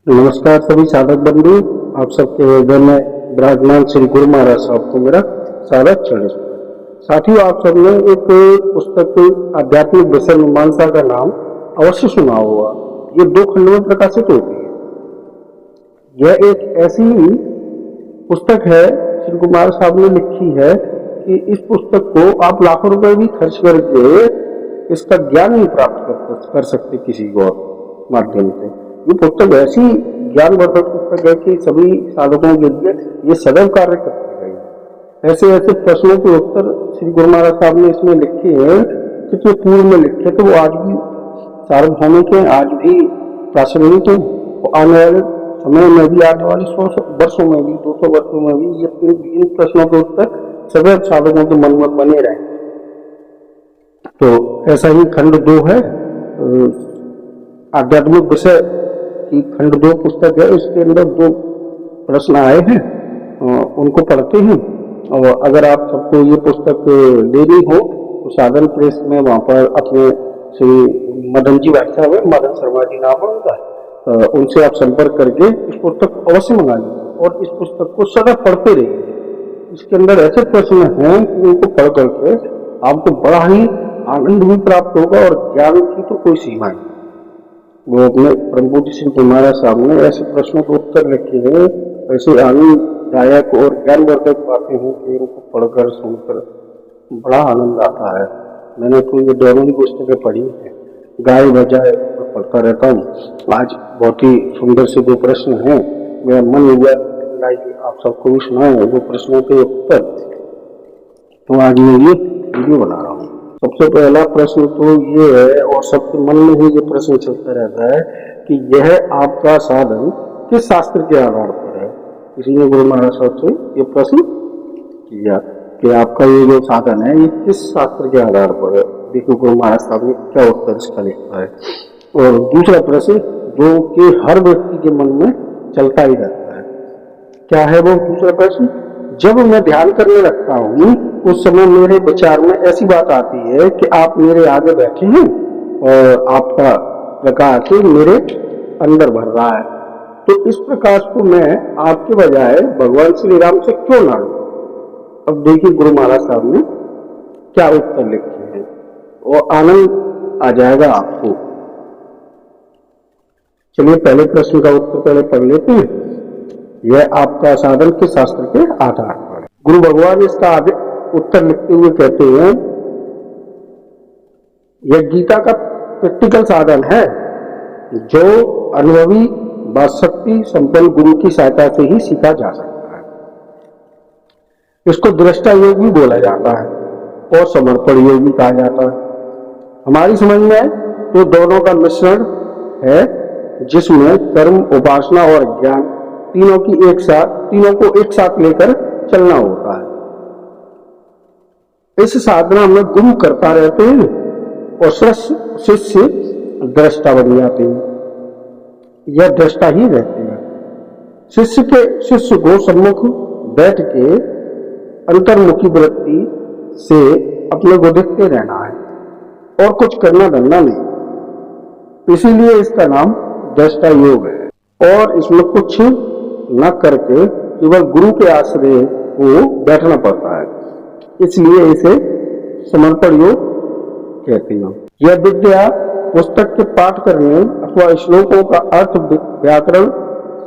नमस्कार सभी साधक बंधु, आप सबके हृदय में विराजमान श्री गुरु महाराज साहब को मेरा सादर चरण। साथियों, आप सबने एक पुस्तक आध्यात्मिक विषय मीमांसा का नाम अवश्य सुना होगा। ये 2 खंड में प्रकाशित होती है। यह एक ऐसी पुस्तक है श्री गुरु महाराज साहब ने लिखी है कि इस पुस्तक को आप लाखों रुपए भी खर्च करके इसका ज्ञान नहीं प्राप्त कर सकते किसी और माध्यम से। ये पुस्तक ऐसी ज्ञानवर्धक पुस्तक है कि सभी साधकों के लिए ये सदैव कार्य करती रहेगी। ऐसे ऐसे प्रश्नों के उत्तर श्री गुरु महाराज साहब ने इसमें लिखे हैं, कितने पूर्व में लिखे तो वो आज भी सार्वभौमिक है, आज भी प्रासंगिक है। आने वाले समय में भी, आने वाले 100 वर्षों में भी, 200 वर्षों में भी ये इन प्रश्नों के उत्तर सदैव साधकों के मन में बने रहे। तो ऐसा ही खंड 2 है, आध्यात्मिक विषय की खंड 2 पुस्तक है। इसके अंदर 2 प्रश्न आए हैं, उनको पढ़ते हैं। और अगर आप सबको ये पुस्तक लेनी हो तो साधन प्रेस में वहाँ पर अपने श्री मदन जी भाई साहब है, मदन शर्मा जी नाम है उनका, उनसे आप संपर्क करके इस पुस्तक अवश्य मंगा लीजिए और इस पुस्तक को सदा पढ़ते रहिए। इसके अंदर ऐसे प्रश्न हैं कि उनको पढ़ करके आपको बड़ा ही आनंद भी प्राप्त होगा और ज्ञान की तो कोई सीमा नहीं। वो अपने परम पूज्य श्री गुरु महाराज साहब ने ऐसे प्रश्नों को उत्तर लिखे हैं, ऐसे आनंददायक और ज्ञानवर्धक बातें हैं कि इनको पढ़कर सुनकर बड़ा आनंद आता है। मैंने तो ये दोनों ही पुस्तकें पढ़ी है, गाय बजाय पढ़ता रहता हूँ। आज बहुत ही सुंदर से 2 प्रश्न हैं, मेरा मन हुआ आप सबको भी सुनाए 2 प्रश्नों के उत्तर, तो आज मैं ये वीडियो बना रहा हूँ। सबसे पहला प्रश्न तो ये है, और सबके मन में ही ये प्रश्न चलता रहता है कि यह आपका साधन किस शास्त्र के आधार पर है। किसी ने गुरु महाराज साहब से ये प्रश्न किया कि आपका ये जो साधन है ये किस शास्त्र के आधार पर है। देखो गुरु महाराज साहब ने क्या उत्तर इसका लिखा है। और दूसरा प्रश्न जो कि हर व्यक्ति के मन में चलता ही रहता है, क्या है वो दूसरा प्रश्न? जब मैं ध्यान करने लगता हूँ उस समय मेरे विचार में ऐसी बात आती है कि आप मेरे आगे बैठे हैं और आपका प्रकाश मेरे अंदर भर रहा है, तो इस प्रकाश को मैं आपके बजाय भगवान श्री राम से क्यों ना लूं? अब देखिए गुरु महाराज साहब ने क्या उत्तर लिखे हैं और आनंद आ जाएगा आपको। चलिए पहले प्रश्न का उत्तर पहले पढ़ लेते हैं। यह आपका साधन किस शास्त्र के आधार पर है। गुरु भगवान इसका उत्तर लिखते हुए कहते हैं, यह गीता का प्रैक्टिकल साधन है जो अनुभवी वाक्शक्ति संपन्न गुरु की सहायता से ही सीखा जा सकता है। इसको दृष्टा योग भी बोला जाता है और समर्पण योग भी कहा जाता है। हमारी समझ में तो दोनों का मिश्रण है, जिसमें कर्म, उपासना और ज्ञान तीनों को एक साथ लेकर चलना होता है। इस साधना में गुरु करता रहते हैं और शिष्य दृष्टा बन जाते हैं, यह दृष्टा ही रहते हैं। शिष्य को सम्मुख बैठ के अंतर्मुखी वृत्ति से अपने को देखते रहना है और कुछ करना धरना नहीं। इसीलिए इसका नाम दृष्टा योग है और इसमें कुछ न करके केवल गुरु के आश्रय को बैठना पड़ता है, इसलिए इसे समर्पण योग कहते हैं। यह विद्या पुस्तक के पाठ करने अथवा श्लोकों का अर्थ व्याकरण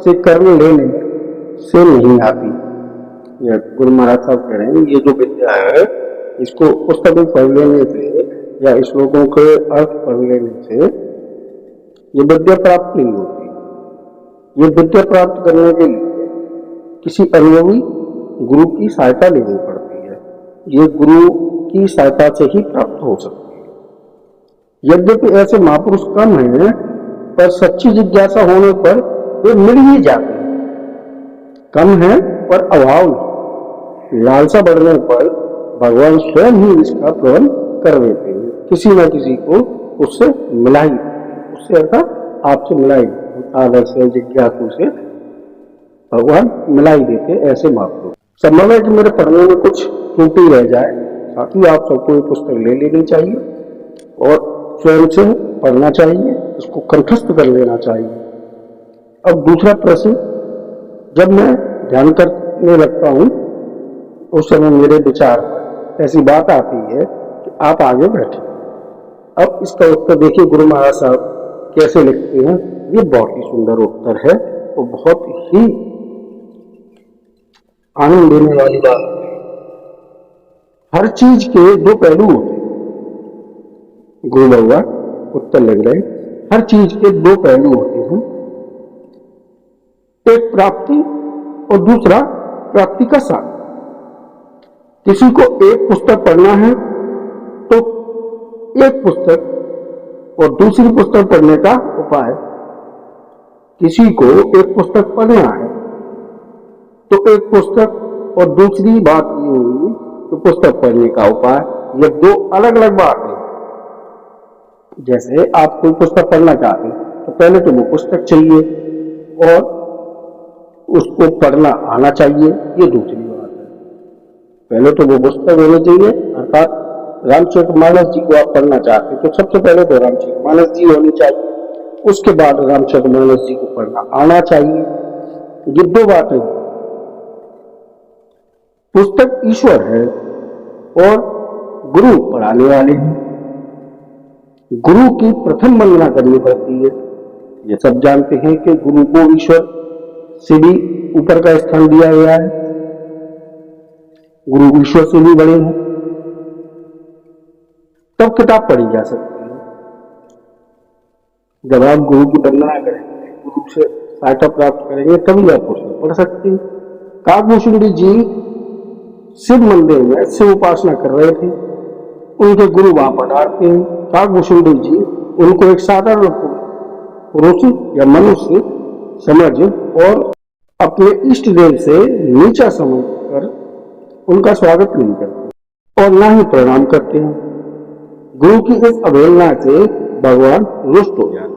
से कर लेने से नहीं आती। यह गुरु महाराज साहब कह रहे हैं, ये जो विद्या है इसको पुस्तक पढ़ लेने से या श्लोकों के अर्थ पढ़ लेने से ये विद्या प्राप्त नहीं होती। ये विद्या प्राप्त करने के लिए किसी अनुभवी गुरु की सहायता लेनी पड़ती है। ये गुरु की सहायता से ही प्राप्त हो सकती है। यद्यपि ऐसे महापुरुष कम हैं, पर सच्ची जिज्ञासा होने पर वे मिल ही जाते हैं। कम है पर अभाव नहीं। लालसा बढ़ने पर भगवान स्वयं ही इसका प्रबंध कर देते हैं। किसी न किसी को उससे मिलाई, उससे अर्थात आपसे मिलाई, आदर से, जिज्ञासु से भगवान मिलाई देते ऐसे महापुरुष। संभव है कि मेरे पढ़ने में कुछ त्रुटि रह जाए, साथ ही आप सबको ये पुस्तक ले लेनी चाहिए और स्वयं से पढ़ना चाहिए, इसको कंठस्थ कर लेना चाहिए। अब दूसरा प्रश्न, जब मैं ध्यान करने लगता हूँ उस समय मेरे विचार पर ऐसी बात आती है कि आप आगे बैठे। अब इसका उत्तर देखिए गुरु महाराज साहब कैसे लिखते हैं। ये बहुत ही सुंदर उत्तर है और बहुत ही आनंद देने वाली बात है। हर चीज के दो पहलू होते हैं। गुरु भगवान उत्तर लग रहे, हर चीज के दो पहलू होते हैं, एक प्राप्ति और दूसरा प्राप्ति का साधन। किसी को एक पुस्तक पढ़ना है तो एक पुस्तक और दूसरी पुस्तक पढ़ने का उपाय, किसी को एक पुस्तक पढ़ना है तो एक पुस्तक और दूसरी बात ये हुई तो पुस्तक पढ़ने का उपाय, ये दो अलग अलग बात है। जैसे आप कोई पुस्तक पढ़ना चाहते हैं तो पहले तो वो पुस्तक चाहिए और उसको पढ़ना आना चाहिए, ये दूसरी बात है। पहले तो वो पुस्तक होनी चाहिए, अर्थात रामचरितमानस जी को आप पढ़ना चाहते हैं तो सबसे पहले तो रामचरितमानस जी होनी चाहिए, उसके बाद रामचरितमानस जी को पढ़ना आना चाहिए। ये दो बातें। पुस्तक ईश्वर है और गुरु पढ़ाने वाले हैं। गुरु की प्रथम वंदना करनी पड़ती है। ये सब जानते हैं कि गुरु को ईश्वर से भी ऊपर का स्थान दिया गया है, गुरु ईश्वर से भी बड़े हैं। तब किताब पढ़ी जा सकती है। जब आप गुरु की वंदना करेंगे, गुरु से सहायता प्राप्त करेंगे, तभी आप पुस्तक पढ़ सकते हैं। काकभूषण जी शिव मंदिर में शिव उपासना कर रहे थे, उनके गुरु वहां पधारते हैं। काकभूषण जी उनको एक साधारण पुरुष या मनुष्य समझ और अपने इष्ट देव से नीचा समझकर उनका स्वागत नहीं करते और ना ही प्रणाम करते हैं। गुरु की इस अवहेलना से भगवान रुष्ट हो जाते हैं।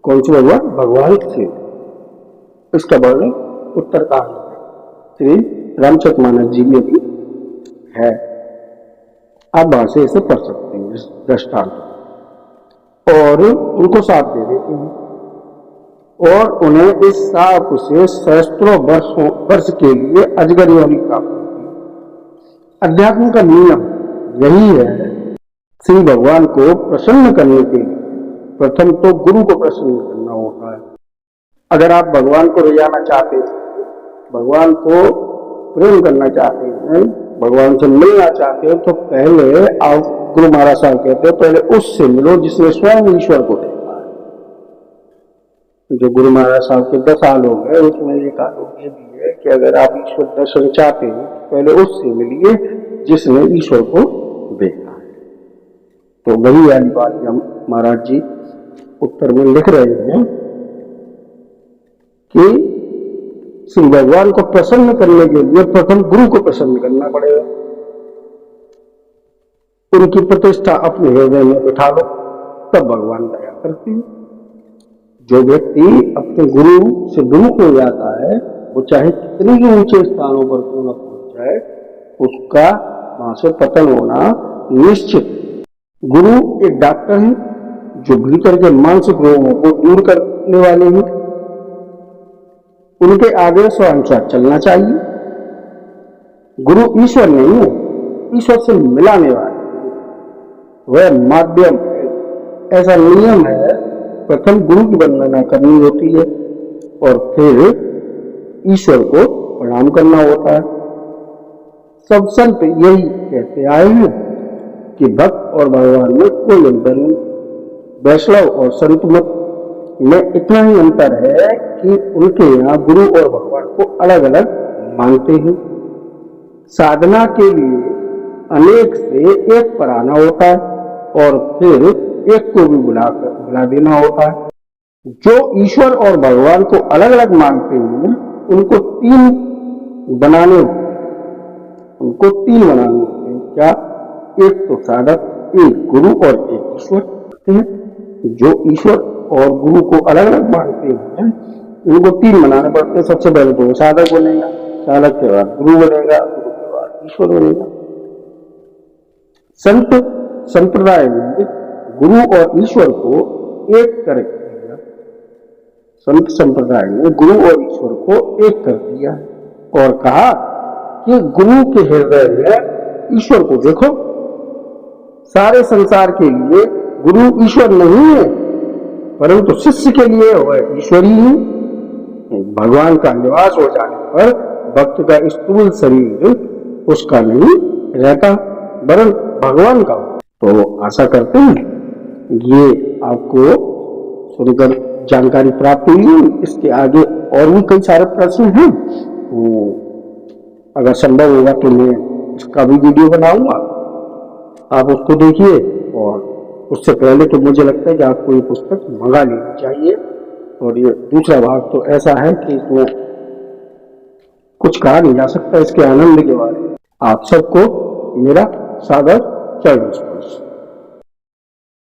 कौन से भगवान? भगवान शिव। इसका वर्णन उत्तरकांड में श्री रामचरितमानस जी में भी है। आप वहां से इसे पढ़ सकते हैं इस दृष्टांत और उनको साथ दे देते हैं और उन्हें इस साप से सहस्त्रों वर्ष के लिए अजगर योनि प्राप्त होती है। अध्यात्म का नियम यही है। श्री भगवान को प्रसन्न करने के लिए प्रथम तो गुरु को प्रसन्न करना होता है। अगर आप भगवान को रिझाना चाहते हैं, भगवान को प्रेम करना चाहते हैं, भगवान से मिलना चाहते हैं, तो पहले आप, गुरु महाराज साहब कहते हैं, पहले उससे मिलो जिसने स्वयं ईश्वर को देखा है। जो गुरु महाराज साहब के 10 आलोक है उसमें एक आलोक ये भी है कि अगर आप ईश्वर दर्शन चाहते हैं पहले उससे मिलिए जिसने ईश्वर को देखा है। तो वही वाली बात हम महाराज जी उत्तर में लिख रहे हैं कि श्री भगवान को प्रसन्न करने के लिए प्रथम गुरु को प्रसन्न करना पड़ेगा। उनकी प्रतिष्ठा अपने हृदय में बिठा लो, तब भगवान दया करते हैं। जो व्यक्ति अपने गुरु से विमुख हो जाता है, वो चाहे कितने ही ऊंचे स्थानों पर क्यों न पहुंच जाए, उसका वहां से पतन होना निश्चित। गुरु एक डॉक्टर है जो भीतर के मानसिक रोगों को दूर करने वाले हैं। उनके आगे स्वानुसार चलना चाहिए। गुरु ईश्वर नहीं है, ईश्वर से मिलाने वाले, वह माध्यम है। ऐसा नियम है, प्रथम गुरु की वंदना करनी होती है और फिर ईश्वर को प्रणाम करना होता है। सब संत यही कहते आए हैं कि भक्त और भगवान में कोई अंतर नहीं। वैष्णव और संत मत में इतना ही अंतर है कि उनके यहाँ गुरु और भगवान को अलग अलग मानते हैं। साधना के लिए अनेक से एक पर आना होता है और फिर एक को भी बुला देना होता है। जो ईश्वर और भगवान को अलग अलग मानते हैं उनको तीन बनाने होते हैं। क्या? एक तो साधक, एक गुरु और एक ईश्वर। जो ईश्वर और गुरु को अलग अलग मानते हैं उनको तीन बनाने पड़ते हैं। सबसे पहले तो साधक बनेगा, साधक के बाद गुरु बनेगा, गुरु के बाद ईश्वर बनेगा। संत संप्रदाय में गुरु और ईश्वर को एक करके संत संप्रदाय ने गुरु और ईश्वर को एक कर दिया और कहा कि गुरु के हृदय में ईश्वर को देखो। सारे संसार के लिए गुरु ईश्वर नहीं है, परंतु शिष्य के लिए वह ईश्वर ही है। भगवान का निवास हो जाने पर भक्त का स्थूल शरीर उसका नहीं रहता, वरन भगवान का। तो आशा करते हैं ये आपको सुनकर जानकारी प्राप्त हुई। इसके आगे और भी कई सारे प्रश्न हैं, तो अगर संभव होगा तो मैं इसका भी वीडियो बनाऊंगा, आप उसको देखिए। और उससे पहले तो मुझे लगता है कि आपको ये पुस्तक मंगा लेनी चाहिए। और ये दूसरा भाग तो ऐसा है कि इसमें कुछ कहा नहीं जा सकता इसके आनंद के बारे में। आप सबको मेरा सादर चरण।